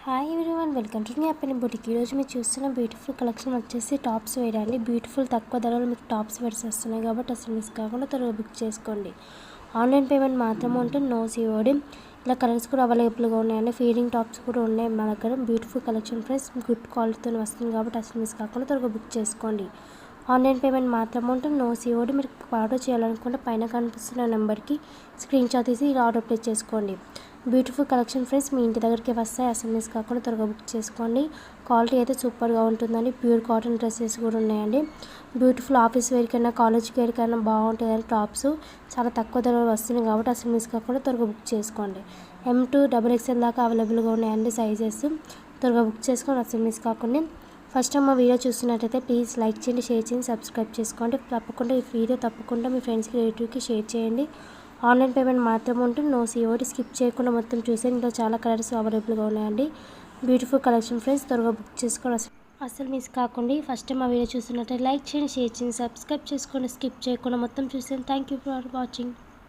Hi everyone, welcome to న్యాపిని boutique. ఈరోజు మీరు చూస్తున్న బ్యూటిఫుల్ కలెక్షన్ వచ్చేసి టాప్స్ వేయడానికి. బ్యూటిఫుల్ తక్కువ ధరలో మీకు టాప్స్ వేర్స్ వస్తున్నాయి కాబట్టి అసలు మిస్ కాకుండా త్వరగా బుక్ చేసుకోండి. ఆన్లైన్ పేమెంట్ మాత్రమే ఉంటుంది, నో సిఓడి. ఇలా కలర్స్ కూడా అవైలబుల్గా ఉన్నాయండి. ఫీడింగ్ టాప్స్ కూడా ఉన్నాయి మన దగ్గర. బ్యూటిఫుల్ కలెక్షన్ ఫ్రెండ్స్, గుడ్ క్వాలిటీతో వస్తుంది కాబట్టి అసలు మిస్ కాకుండా త్వరగా బుక్ చేసుకోండి. ఆన్లైన్ పేమెంట్ మాత్రమే ఉంటుంది, నో సిఓడి. మీరు ఆర్డర్ చేయాలనుకుంటే పైన కనిపిస్తున్న నెంబర్కి స్క్రీన్ షాట్ తీసి ఇలా ఆర్డర్ ప్లేస్ చేసుకోండి. బ్యూటిఫుల్ కలెక్షన్ ఫ్రెండ్స్, మీ ఇంటి దగ్గరికి వస్తాయి. అసలు మిస్ కాకుండా త్వరగా బుక్ చేసుకోండి. క్వాలిటీ అయితే సూపర్గా ఉంటుందండి. ప్యూర్ కాటన్ డ్రెస్సెస్ కూడా ఉన్నాయండి. బ్యూటిఫుల్ ఆఫీస్ వేర్కైనా కాలేజ్ వేర్కైనా బాగుంటుందండి. టాప్స్ చాలా తక్కువ ధరలో వస్తున్నాయి కాబట్టి అసలు మిస్ కాకుండా త్వరగా బుక్ చేసుకోండి. M2 XXL దాకా అవైలబుల్గా ఉన్నాయండి సైజెస్. త్వరగా బుక్ చేసుకొని అసలు మిస్ కాకుండా. ఫస్ట్ టైం మా వీడియో చూస్తున్నట్టయితే ప్లీజ్ లైక్ చేయండి, షేర్ చేయండి, సబ్స్క్రైబ్ చేసుకోండి. తప్పకుండా ఈ వీడియో తప్పకుండా మీ ఫ్రెండ్స్కి రిలేటివ్కి షేర్ చేయండి. ఆన్లైన్ పేమెంట్ మాత్రమే ఉంటుంది, నో సిఓడి. స్కిప్ చేయకుండా మొత్తం చూసేయండి. ఇందులో చాలా కలర్స్ అవైలబుల్గా ఉన్నాయండి. బ్యూటిఫుల్ కలెక్షన్ ఫ్రెండ్స్, త్వరగా బుక్ చేసుకొని అసలు మిస్ కాకండి. ఫస్ట్ టైం మా వీడియో చూస్తున్నట్లయితే లైక్ చేయండి, షేర్ చేయండి, సబ్స్క్రైబ్ చేసుకోండి. స్కిప్ చేయకుండా మొత్తం చూసేయండి. Thank you for watching.